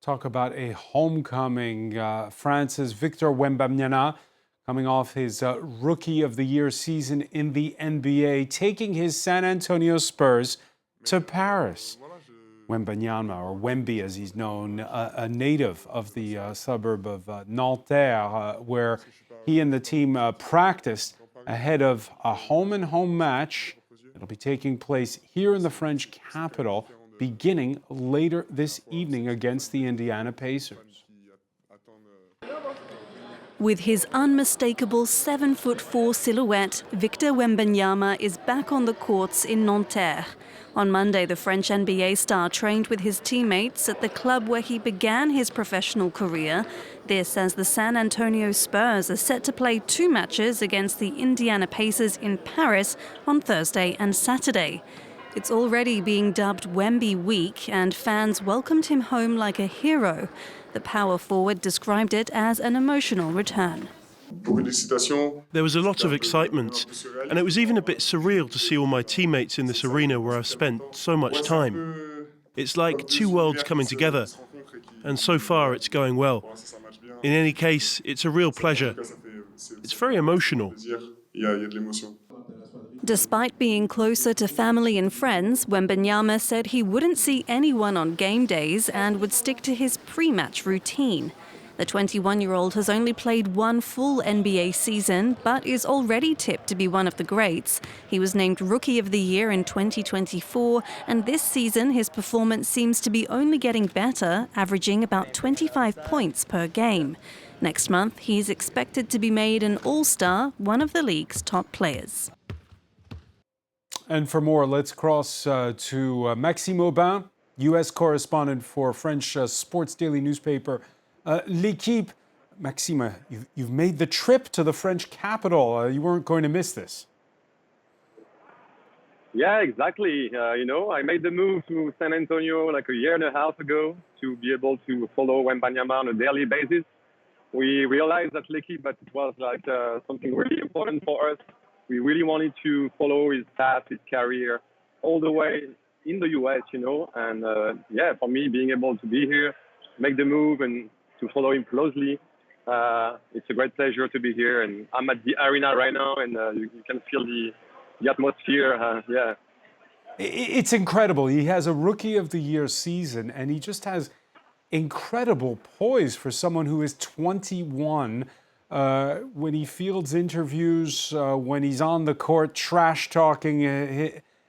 talk about a homecoming. France's Victor Wembanyama, coming off his Rookie of the Year season in the NBA, taking his San Antonio Spurs to Paris. Wembanyama, or Wemby as he's known, a native of the suburb of Nanterre, where he and the team practiced ahead of a home-and-home match that'll be taking place here in the French capital, beginning later this evening against the Indiana Pacers. With his unmistakable 7'4" silhouette, Victor Wembanyama is back on the courts in Nanterre. On Monday, the French NBA star trained with his teammates at the club where he began his professional career. This as the San Antonio Spurs are set to play 2 matches against the Indiana Pacers in Paris on Thursday and Saturday. It's already being dubbed Wemby Week, and fans welcomed him home like a hero. The power forward described it as an emotional return. There was a lot of excitement, and it was even a bit surreal to see all my teammates in this arena where I've spent so much time. It's like 2 worlds coming together, and so far it's going well. In any case, it's a real pleasure. It's very emotional. Despite being closer to family and friends, Wembanyama said he wouldn't see anyone on game days and would stick to his pre-match routine. The 21-year-old has only played 1 full NBA season, but is already tipped to be one of the greats. He was named Rookie of the Year in 2024, and this season his performance seems to be only getting better, averaging about 25 points per game. Next month, he's expected to be made an All-Star, one of the league's top players. And for more, let's cross to Maxime Aubin, U.S. correspondent for French sports daily newspaper L'Équipe. Maxime, you've made the trip to the French capital. You weren't going to miss this. Yeah, exactly. I made the move to San Antonio like a year and a half ago to be able to follow Wembanyama on a daily basis. We realized at L'Équipe that it was like something really important for us. We really wanted to follow his path, his career, all the way in the U.S., And for me, being able to be here, make the move and to follow him closely, it's a great pleasure to be here. And I'm at the arena right now, and you can feel the atmosphere. It's incredible. He has a Rookie of the Year season, and he just has incredible poise for someone who is 21. When he fields interviews, when he's on the court, trash-talking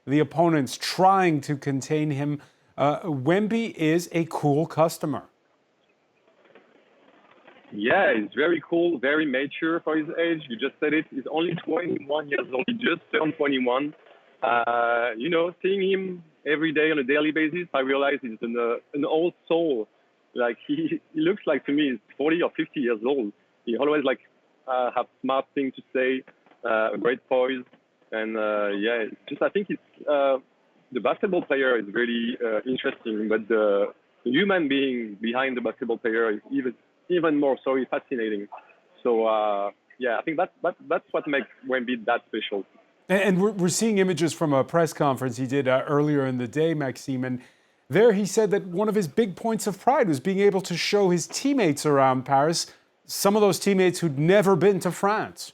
the opponents, trying to contain him. Wemby is a cool customer. Yeah, he's very cool, very mature for his age. You just said it. He's only 21 years old. He just turned 21. Seeing him every day on a daily basis, I realize he's an old soul. Like he looks like to me he's 40 or 50 years old. He always have smart things to say, a great poise, and I think it's the basketbbasketball player is really interesting, but the human being behind the basketball player is even more so fascinating. So I think that's what makes Wemby that special. And we're seeing images from a press conference he did earlier in the day, Maxime, and there he said that one of his big points of pride was being able to show his teammates around Paris, some of those teammates who'd never been to France.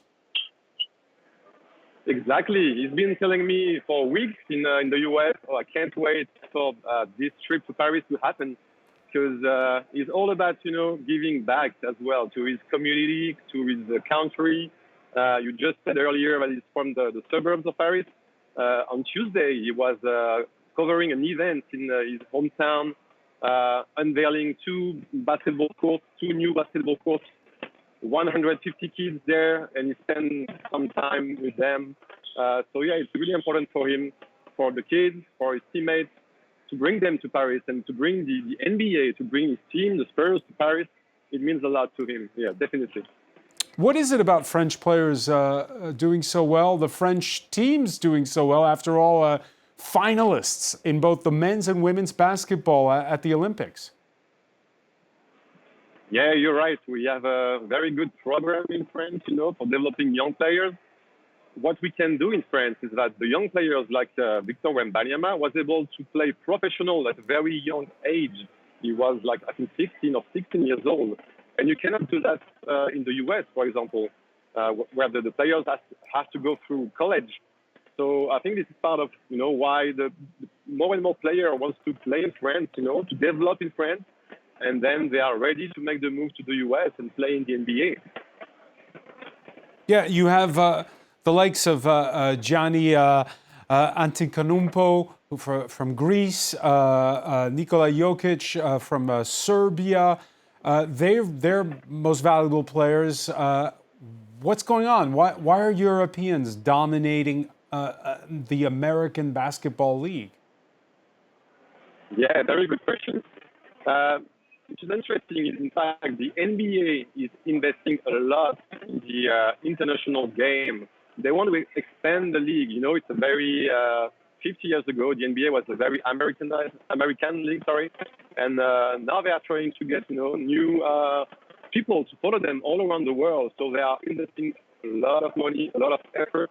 Exactly. He's been telling me for weeks in the U.S., I can't wait for this trip to Paris to happen, because he's all about, giving back as well to his community, to his country. You just said earlier that he's from the suburbs of Paris. On Tuesday, he was covering an event in his hometown, unveiling 2 basketball courts, 2 new basketball courts, 150 kids there, and he spent some time with them. It's really important for him, for the kids, for his teammates, to bring them to Paris and to bring the NBA, to bring his team, the Spurs, to Paris. It means a lot to him. Yeah, definitely. What is it about French players doing so well, the French teams doing so well? After all, finalists in both the men's and women's basketball at the Olympics. Yeah, you're right. We have a very good program in France, for developing young players. What we can do in France is that the young players like Victor Wembanyama was able to play professional at a very young age. He was like, I think, 15 or 16 years old. And you cannot do that in the US, for example, where the players have to go through college. So I think this is part of, why the more and more player wants to play in France, to develop in France, and then they are ready to make the move to the US and play in the NBA. Yeah, you have the likes of Gianni Antetokounmpo from Greece, Nikola Jokic from Serbia. They're most valuable players. What's going on? Why are Europeans dominating the American Basketball League? Yeah, very good question. Which is interesting. In fact, the NBA is investing a lot in the international game. They want to expand the league. It's a very 50 years ago, the NBA was a very American league, and now they are trying to get new people to follow them all around the world. So they are investing a lot of money, a lot of effort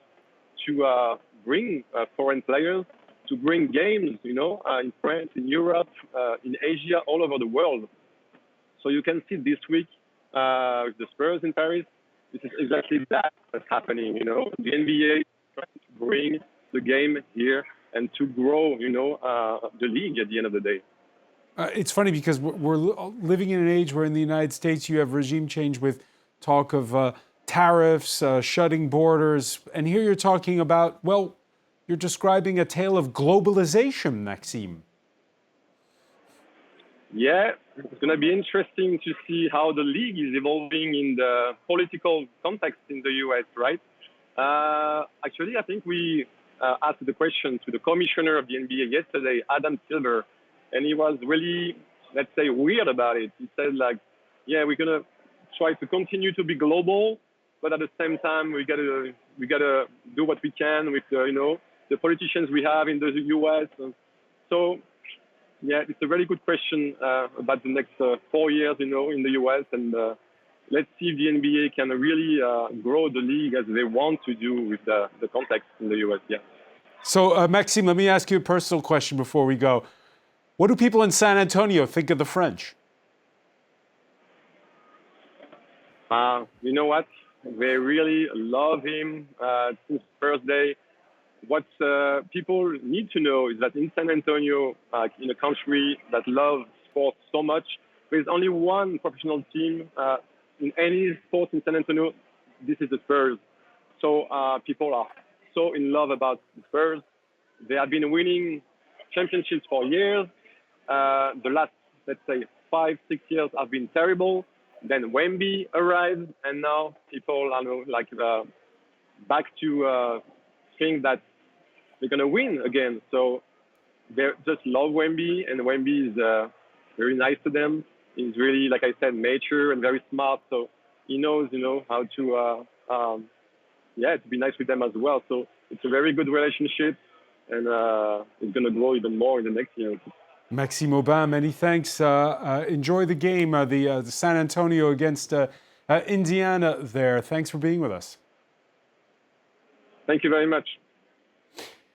to bring foreign players, to bring games, in France, in Europe, in Asia, all over the world. So you can see this week with the Spurs in Paris, this is exactly that that's happening. The NBA is trying to bring the game here and to grow, the league at the end of the day. It's funny because we're living in an age where in the United States you have regime change with talk of tariffs, shutting borders, and here you're talking about, well, you're describing a tale of globalization, Maxime. Yeah, it's going to be interesting to see how the league is evolving in the political context in the US, right? Actually, I think we asked the question to the commissioner of the NBA yesterday, Adam Silver, and he was really, let's say, weird about it. He said, yeah, we're going to try to continue to be global, but at the same time, we gotta do what we can with the politicians we have in the US. So, yeah, it's a very good question about the next 4 years, in the US, and let's see if the NBA can really grow the league as they want to do with the context in the US. Yeah. So, Maxime, let me ask you a personal question before we go. What do people in San Antonio think of the French? You know what? They really love him since the first day. What people need to know is that in San Antonio, in a country that loves sports so much, there's only one professional team in any sport in San Antonio. This is the Spurs. So people are so in love about the Spurs. They have been winning championships for years. The last, let's say, 5-6 years have been terrible. Then Wemby arrived, and now people are back to think that they're going to win again. So they just love Wemby, and Wemby is very nice to them. He's really, like I said, mature and very smart. So he knows, how to, to be nice with them as well. So it's a very good relationship, and it's going to grow even more in the next year. Maxime Aubin, many thanks. Enjoy the game, the San Antonio against Indiana there. Thanks for being with us. Thank you very much.